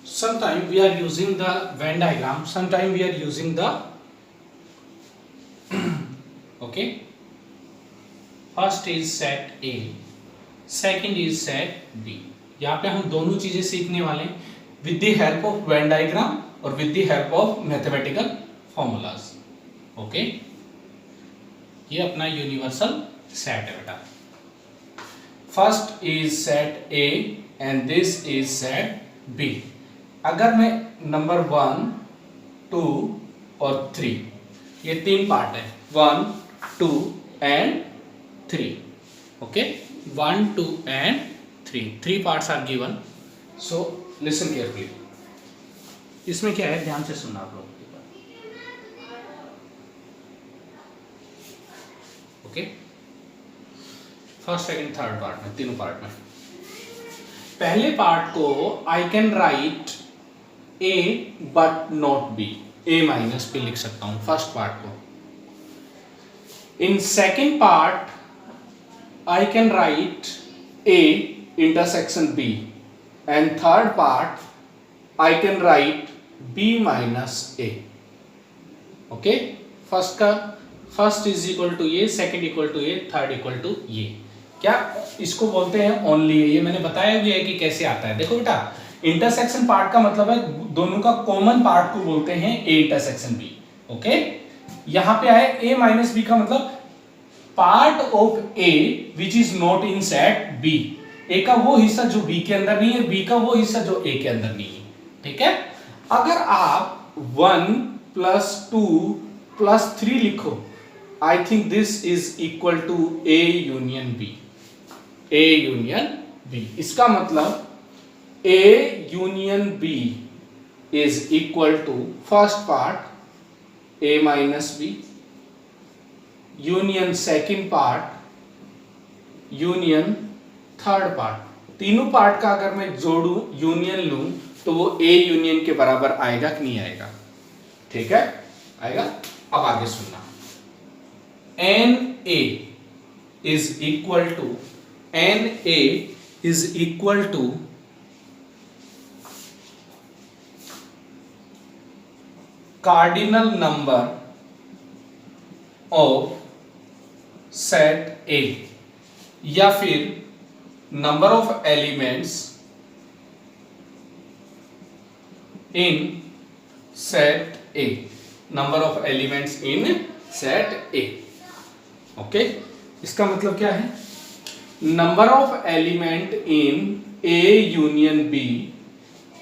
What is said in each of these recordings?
Sometimes we are using the Venn diagram, sometimes we are using the okay, first is set A, second is set B. यहाँ पे हम दोनों चीजें सीखने वाले हैं with the help of Venn diagram और with the help of mathematical formulas. Okay, ये अपना यूनिवर्सल सेट है बेटा. First is set A and this is set B. अगर मैं नंबर 1, 2 और 3, ये 3 पार्ट है, 1, 2 and 3. Okay, 1, 2 and 3 parts are given. So listen carefully. इसमें क्या है, ध्यान से सुनना आप लोग. Okay, first second third part में, तीनों पार्ट में. पहले पार्ट को I can write A but not B, A minus B लिख सकता हूं फर्स्ट पार्ट को. In second part I can write A intersection B and third part I can write B minus A. Okay, first is equal to ये, second equal to ये, third equal to ये. क्या इसको बोलते हैं only. ये मैंने बताया भी है कि कैसे आता है. देखो बेटा, इंटरसेक्शन पार्ट का मतलब है दोनों का कॉमन पार्ट को बोलते हैं ए इंटरसेक्शन बी. ओके, यहां पे आए ए माइनस बी का मतलब part of A which is not in set B. A का वो हिस्सा जो बी के अंदर नहीं है, बी का वो हिस्सा जो ए के अंदर नहीं है. ठीक है, अगर आप 1 + 2 + 3 लिखो, I think this is equal to A union B. A union B, इसका मतलब A union B is equal to first part A minus B, union second part, union third part. तीनों पार्ट का अगर मैं जोड़ू, यूनियन लूं, तो वो ए यूनियन के बराबर आएगा कि नहीं आएगा. ठीक है, आएगा. अब आगे सुनना. N A is equal to, n A is equal to cardinal number of set A, या फिर number of elements in set A, number of elements in set A. Okay, इसका मतलब क्या है, number of element in A union B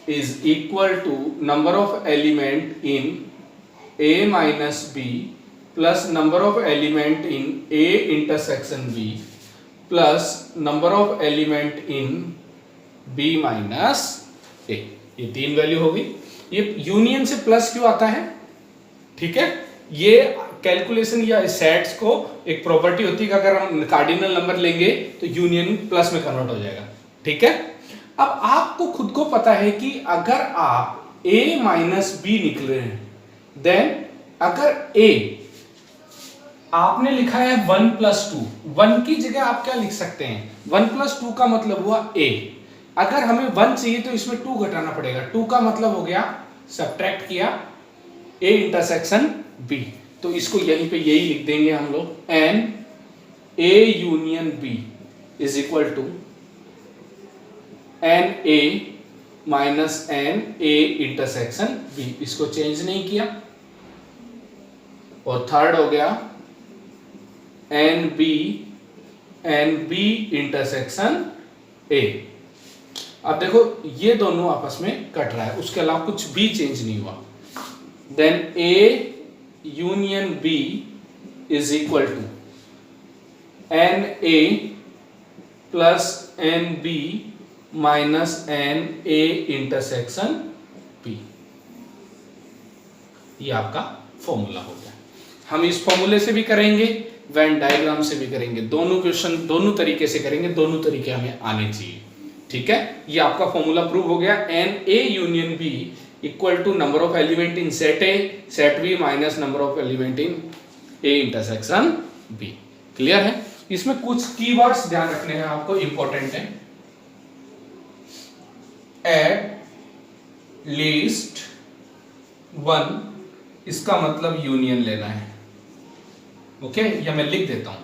is equal to number of element in A minus B plus number of element in A intersection B plus number of element in B minus ए. ये 3 value होगी. ये union से plus क्यों आता है? ठीक है, ये कैलकुलेशन या सेट्स को एक प्रॉपर्टी होती है कि अगर हम कार्डिनल नंबर लेंगे तो यूनियन प्लस में कन्वर्ट हो जाएगा. ठीक है, अब आपको खुद को पता है कि अगर आप a माइनस बी निकल रहे हैं, देन अगर a आपने लिखा है 1 + 2, 1 की जगह आप क्या लिख सकते हैं, 1 + 2 का मतलब हुआ a. अगर हमें 1 चाहिए तो इसमें 2 घटाना पड़ेगा. 2 का मतलब हो गया, सब्ट्रैक्ट किया a इंटरसेक्शन b, तो इसको यहीं पे यही लिख देंगे हम लोग, n a union b is equal to n A minus n A intersection B. इसको चेंज नहीं किया. और थर्ड हो गया एन बी इंटरसेक्शन ए. अब देखो ये दोनों आपस में कट रहा है, उसके अलावा कुछ भी चेंज नहीं हुआ. Then A union B is equal to n A plus n B minus n A intersection B. ये आपका फॉर्मूला हो गया. हम इस फॉर्मूले से भी करेंगे, वेन डायग्राम से भी करेंगे. दोनों क्वेश्चन दोनों तरीके से करेंगे, दोनों तरीके हमें आने चाहिए. ठीक है, ये आपका फॉर्मूला प्रूव हो गया. N A union B equal to number of element in set A set B minus number of element in A intersection B. Clear है? इसमें कुछ कीवर्ड्स ध्यान रखने हैं आपको, इंपॉर्टेंट है. एड, लीस्ट वन, इसका मतलब यूनियन लेना है। ओके, या मैं लिख देता हूं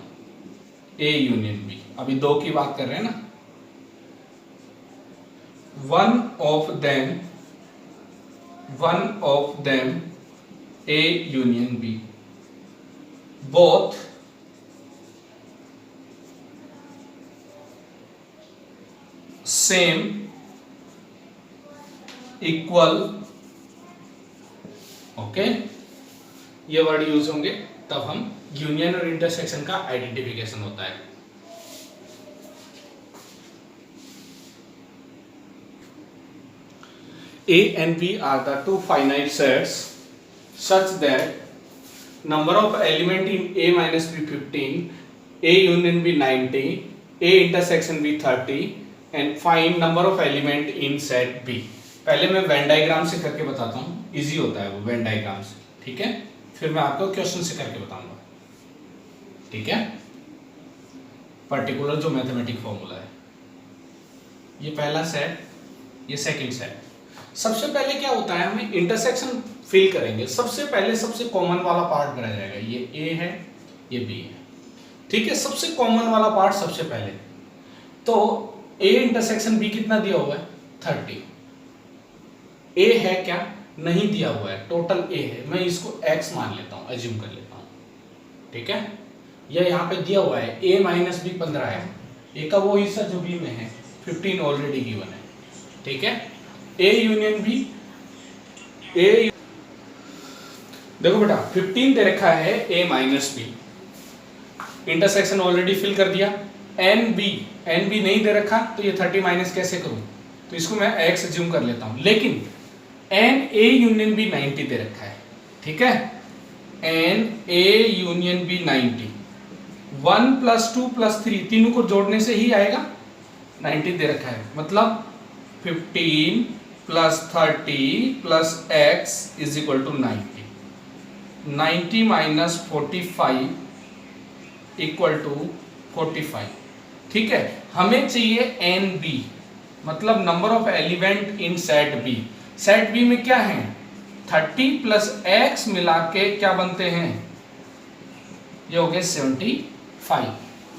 ए यूनियन बी, अभी दो की बात कर रहे हैं ना। One of them A union B, both same equal, okay, ये वर्ड यूज होंगे तब हम यूनियन और इंटरसेक्शन का आइडेंटिफिकेशन होता है। A and B are the two finite sets such that number of element in A minus B 15, A union B 90, A intersection B 30 and find number of element in set B। पहले मैं Venn diagram से करके बताता हूँ, easy होता है वो Venn diagram से, ठीक है। फिर मैं आपको क्वेश्चन से करके बताऊंगा, ठीक है। पर्टिकुलर जो मैथमेटिक फॉर्मूला है, ये पहला सेट, ये सेकंड सेट। सबसे पहले क्या होता है, हमें इंटरसेक्शन फिल करेंगे। सबसे पहले सबसे कॉमन वाला पार्ट भरा जाएगा, ये ए है, ये बी है, ठीक है। सबसे कॉमन वाला पार्ट सबसे पहले, तो ए इंटरसेक्शन बी कितना दिया हुआ है 30। ए है क्या, नहीं दिया हुआ है, टोटल ए है, मैं इसको x मान लेता हूं, एज्यूम कर लेता हूं, ठीक है। यह यहाँ पे दिया हुआ है a माइनस बी 15 है, ए का वो हिस्सा जो बी में है 15 ऑलरेडी गिवन है, ठीक है। ए यूनियन बी, ए देखो बेटा 15 दे रखा है a minus B, intersection already fill कर दिया। एन बी नहीं दे रखा, तो ये 30 माइनस कैसे करूं, तो इसको मैं x एज्यूम कर लेता हूं। लेकिन एन ए यूनियन बी 90 दे रखा है, ठीक है। एन ए यूनियन बी 90, 1 + 2 + 3 तीनों को जोड़ने से ही आएगा 90 दे रखा है, मतलब 15 + 30 + x = 90। 90 - 45 = 45, ठीक है। हमें चाहिए एन बी, मतलब number of element in set B. Set B में क्या है, 30 + x मिला के क्या बनते हैं, ये हो गए 75,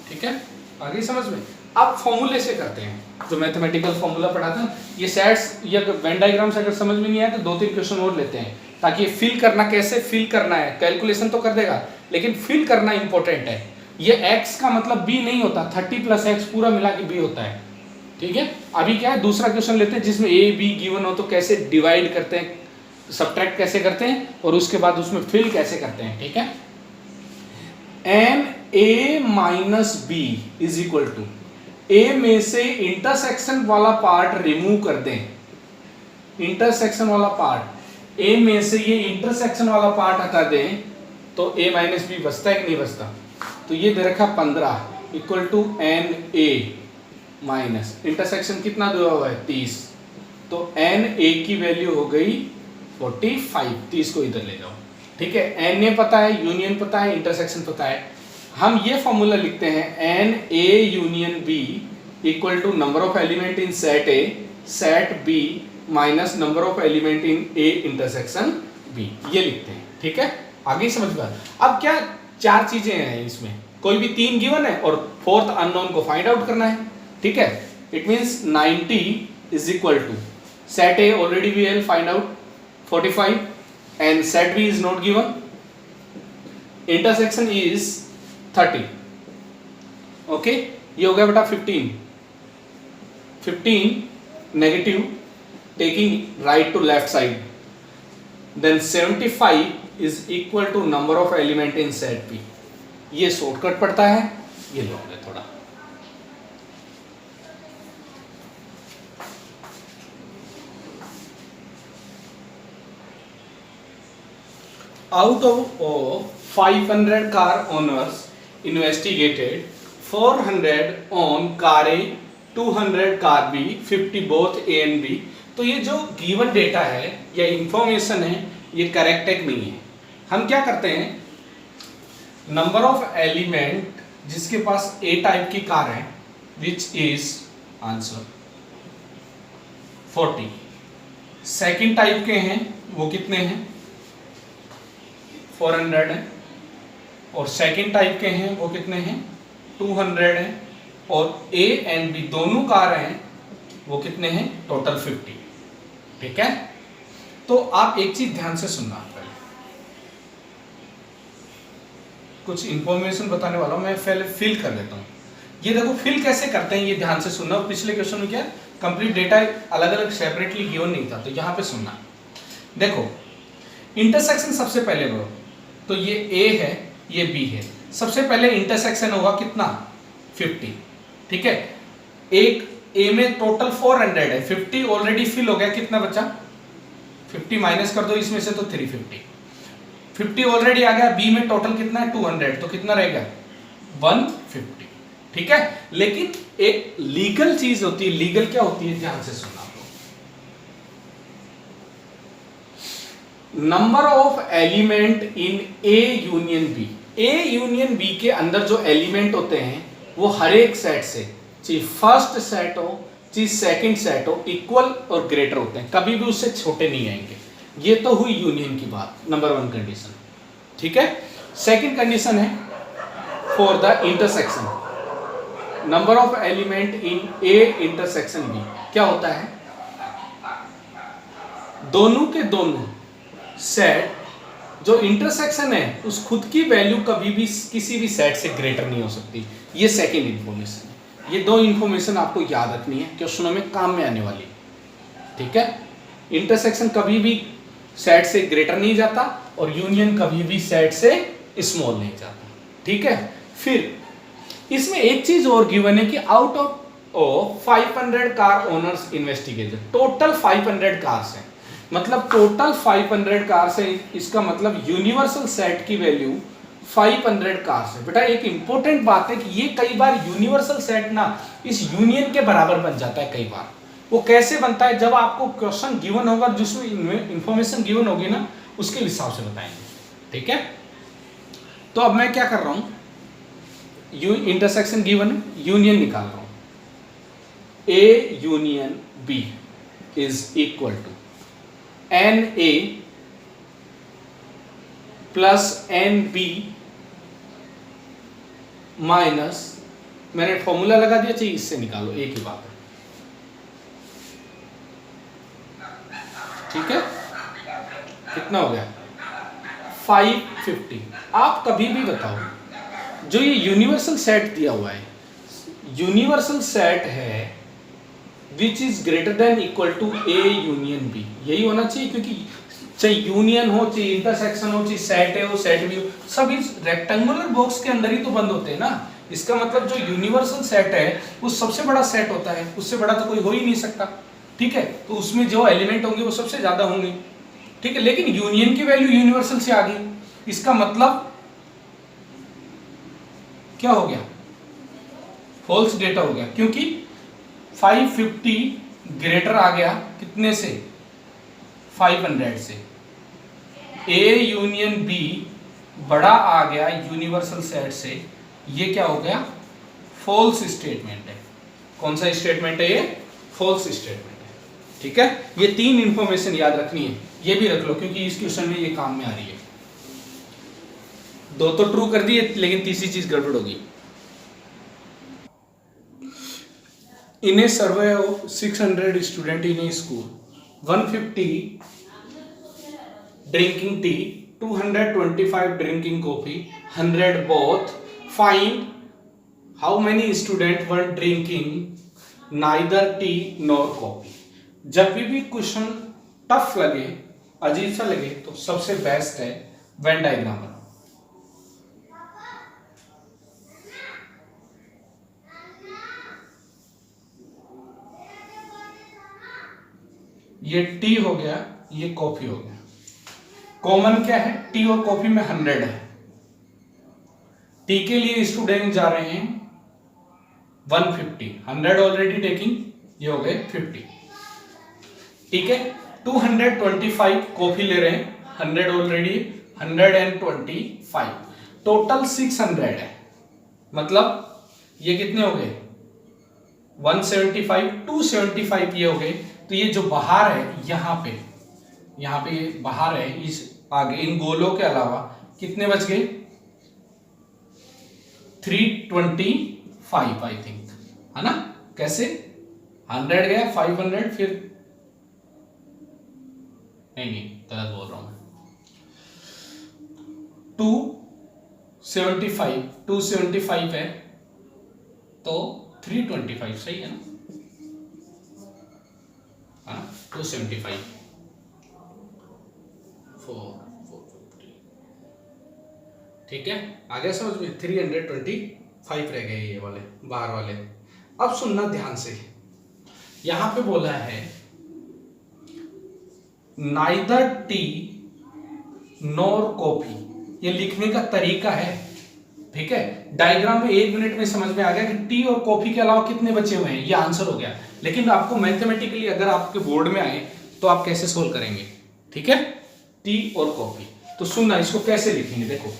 ठीक है। आगे समझ में। अब फॉर्मूले से करते हैं, जो मैथमेटिकल फॉर्मूला पढ़ा था, ये सेट्स या वेन डायग्राम से अगर समझ में नहीं आया तो 2-3 क्वेश्चन और लेते हैं, ताकि फिल करना, कैसे फिल करना है, कैलकुलेशन तो कर देगा लेकिन फिल करना इंपॉर्टेंट है। ये x का मतलब b नहीं होता, 30 + x पूरा मिला के b होता है, ठीक है। अभी क्या है, दूसरा क्वेश्चन लेते हैं जिसमें a b गिवन हो, तो कैसे डिवाइड करते हैं, सब्ट्रैक्ट कैसे करते हैं और उसके बाद उसमें फिल कैसे करते हैं, ठीक है। And A minus B is equal to, A में से इंटरसेक्शन वाला पार्ट रिमूव कर दें, इंटरसेक्शन वाला पार्ट, ए में से ये इंटरसेक्शन वाला पार्ट हटा दें तो a माइनस बी बचता है कि नहीं बचता। तो ये दे रखा 15 equal to n A minus intersection कितना दिया हुआ है 30, तो एन ए की वैल्यू हो गई 45, 30 को इधर ले जाओ, ठीक है। एन ए पता है, यूनियन पता है, इंटरसेक्शन पता है। हम ये फॉर्मूला लिखते हैं, n A union B equal to number of element in set A set B minus number of element in A intersection B, ये लिखते हैं, ठीक है। आगे समझ में। अब क्या 4 चीजें हैं इसमें, कोई भी 3 गिवन है और 4th अननोन को फाइंड आउट करना है, ठीक है। It means 90 is equal to set A already we will find out 45 and set B is not given, intersection is 30, okay. ये हो गया बेटा 15 negative taking right to left side, then 75 is equal to number of element in set B. ये shortcut पड़ता है, ये long है थोड़ा। Out of 500 car owners investigated, 400 on car A, 200 car B, 50 both A and B। तो ये जो given data है या इंफॉर्मेशन है, ये करेक्ट है कि नहीं है। हम क्या करते हैं, नंबर ऑफ एलिमेंट जिसके पास A टाइप की कार है, which is answer 40, second type के हैं वो कितने हैं, 400 है, और सेकंड टाइप के हैं वो कितने हैं, 200 है, और ए एंड बी दोनों कार हैं वो कितने हैं, टोटल 50। ठीक है, तो आप एक चीज ध्यान से सुनना, पहले कुछ इंफॉर्मेशन बताने वाला हूं मैं, पहले फिल कर देता हूं। ये देखो फिल कैसे करते हैं, ये ध्यान से सुनना। पिछले क्वेश्चन में क्या कंप्लीट डेटा अलग अलग सेपरेटली गिवन नहीं था, तो यहां पे सुनना। देखो इंटरसेक्शन सबसे पहले करो, तो ये ए है ये बी है, सबसे पहले इंटरसेक्शन होगा कितना, 50। ठीक है, एक ए में टोटल 400 है, 50 ऑलरेडी फिल हो गया, कितना बचा, 50 माइनस कर दो इसमें से तो 350, 50 ऑलरेडी आ गया। बी में टोटल कितना है 200, तो कितना रहेगा 150। ठीक है, लेकिन एक लीगल चीज होती है, लीगल क्या होती है, ध्यान से सुनना। Number of element in A union B, A union B के अंदर जो एलिमेंट होते हैं वो हर एक सेट से, चाहे फर्स्ट सेट हो चाहे सेकंड सेट हो, इक्वल और ग्रेटर होते हैं, कभी भी उससे छोटे नहीं आएंगे। ये तो हुई यूनियन की बात, नंबर 1 कंडीशन। ठीक है, सेकंड कंडीशन है for the intersection, number of element in A intersection B, क्या होता है, दोनों के दोनों सेट जो इंटरसेक्शन है उस खुद की वैल्यू कभी भी किसी भी सेट से ग्रेटर नहीं हो सकती। ये सेकंड इंफॉर्मेशन है। ये दो इंफॉर्मेशन आपको याद रखनी है, क्वेश्चनों में काम में आने वाली। ठीक है, इंटरसेक्शन कभी भी सेट से ग्रेटर नहीं जाता और यूनियन कभी भी सेट से स्मॉल नहीं जाता। ठीक है, फिर इसमें एक चीज और गिवन है कि out of 500 car owners investigation, total 500 cars हैं, मतलब टोटल 500 कार्स है, इसका मतलब यूनिवर्सल सेट की वैल्यू 500 कार्स है। बेटा एक इंपॉर्टेंट बात है कि ये कई बार यूनिवर्सल सेट ना इस यूनियन के बराबर बन जाता है। कई बार वो कैसे बनता है, जब आपको क्वेश्चन गिवन होगा, जिसमें इंफॉर्मेशन गिवन होगी ना उसके हिसाब से बताएंगे। ठीक है, तो अब मैं क्या कर रहा हूं, इंटरसेक्शन गिवन है, यूनियन निकाल रहा हूं। A union B is equal to n A plus n B minus, मैंने फॉर्मूला लगा दिया, चाहिए इससे निकालो, एक ही बात है। ठीक है, कितना हो गया 550। आप कभी भी बताओ, जो ये यूनिवर्सल सेट दिया हुआ है, यूनिवर्सल सेट है which is greater than equal to A union B, यही होना चाहिए, क्योंकि चाहे यूनियन हो चाहे इंटरसेक्शन हो चाहे सेट है वो सेट भी हो, सब इस रेक्टेंगुलर बॉक्स के अंदर ही तो बंद होते हैं ना। इसका मतलब जो यूनिवर्सल सेट है वो सबसे बड़ा सेट होता है, उससे बड़ा तो कोई हो ही नहीं सकता। ठीक है, तो उसमें जो एलिमेंट होंगे वो सबसे ज्यादा होंगे। ठीक है, लेकिन यूनियन की वैल्यू यूनिवर्सल से आ गई, इसका मतलब क्या हो गया, फॉल्स डेटा हो गया, क्योंकि 550 ग्रेटर आ गया कितने से, 500 से। ए यूनियन बी बड़ा आ गया यूनिवर्सल सेट से, ये क्या हो गया, फॉल्स स्टेटमेंट है। कौन सा स्टेटमेंट है ये, फॉल्स स्टेटमेंट है। ठीक है, ये तीन इंफॉर्मेशन याद रखनी है, ये भी रख लो क्योंकि इस क्वेश्चन में ये काम में आ रही है। दो तो ट्रू कर दिए, लेकिन तीसरी चीज गड़बड़ होगी। In a survey of 600 student in a school, 150 drinking tea, 225 drinking coffee, 100 both, find how many student were drinking neither tea nor coffee. जब भी क्वेश्चन टफ लगे, अजीब सा लगे, तो सबसे बेस्ट है वेन डायग्राम बनाओ। ये टी हो गया, ये कॉफी हो गया, कॉमन क्या है, टी और कॉफी में 100 है। टी के लिए स्टूडेंट जा रहे हैं 150, 100 ऑलरेडी टेकिंग, ये हो गए 50। ठीक है, 225 कॉफी ले रहे हैं, 100 ऑलरेडी, 125, टोटल 600 है। मतलब ये कितने हो गए 175, 275 ये हो गए, तो ये जो बाहर है यहाँ पे ये बाहर है, इस आगे इन गोलों के अलावा कितने बच गए? 325 आई थिंक, है ना? कैसे? 100 गया, 500, फिर नहीं गलत बोल रहा हूं मैं, 275 है तो 325 सही है ना? 275 450, ठीक है? आगे समझ में? 325 रह गए ये वाले बाहर वाले। अब सुनना ध्यान से, यहां पे बोला है नाइदर टी नॉर कॉफी, ये लिखने का तरीका है, ठीक है? डायग्राम में 1 मिनट में समझ में आ गया कि टी और कॉफी के अलावा कितने बचे हुए हैं, ये आंसर हो गया। लेकिन आपको मैथमेटिकली अगर आपके बोर्ड में आए तो आप कैसे सोल्व करेंगे, ठीक है? टी और कॉफी, तो सुनना इसको कैसे लिखेंगे, देखो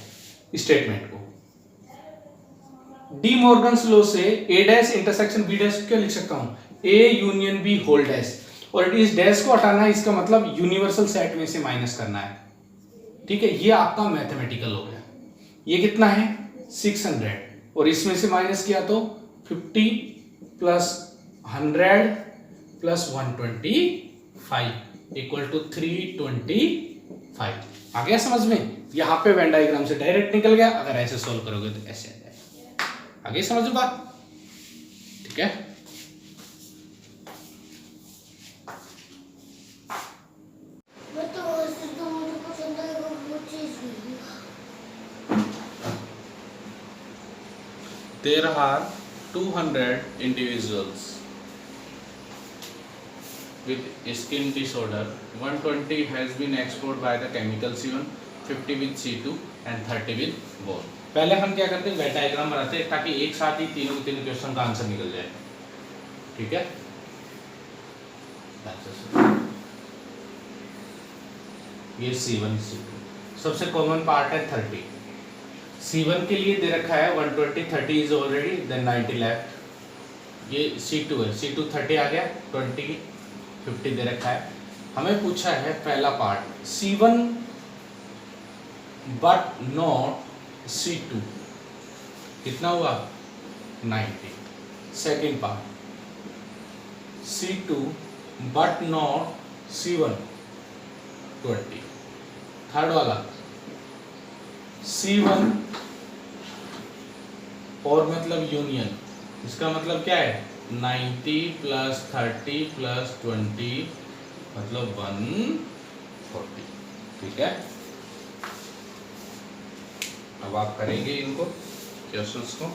स्टेटमेंट को। डी मॉर्गन्स लॉ से A dash intersection B dash क्या लिख सकता हूं? A union B whole dash, और इस डैश को हटाना है, इसका मतलब यूनिवर्सल सेट में से माइनस करना है, ठीक है? ये आपका मैथमेटिकल हो गया। ये कितना है? 600, और इसमें से माइनस किया तो 50 प्लस 100 प्लस 125 इक्वल टू 325। आ गया समझ में? यहां पे वेन डायग्राम से डायरेक्ट निकल गया, अगर ऐसे सोल्व करोगे तो ऐसे आ जाएगा। आगे समझ में बात, ठीक है? There are 200 individuals with skin disorder. 120 has been explored by the chemical C1, 50 with C2 and 30 with both. पहले हम क्या करते हैं, वेन डायग्राम बनाते हैं ताकि एक साथ ही तीनों के तीनों क्वेश्चन का आंसर निकल जाए, ठीक है? ये C1 C2 सबसे कॉमन पार्ट है 30। C1 के लिए दे रखा है 120, 30 इज ऑलरेडी, देन 90 लेफ्ट। ये C2 है, C2 30 आ गया, 20 50 दे रखा है। हमें पूछा है पहला part C1 but not C2, कितना हुआ? 90। Second part C2 but not C1, 20। Third वाला C1 और मतलब यूनियन, इसका मतलब क्या है? 90 प्लस 30 प्लस 20 मतलब 140, ठीक है? अब आप करेंगे इनको क्वेश्चंस को।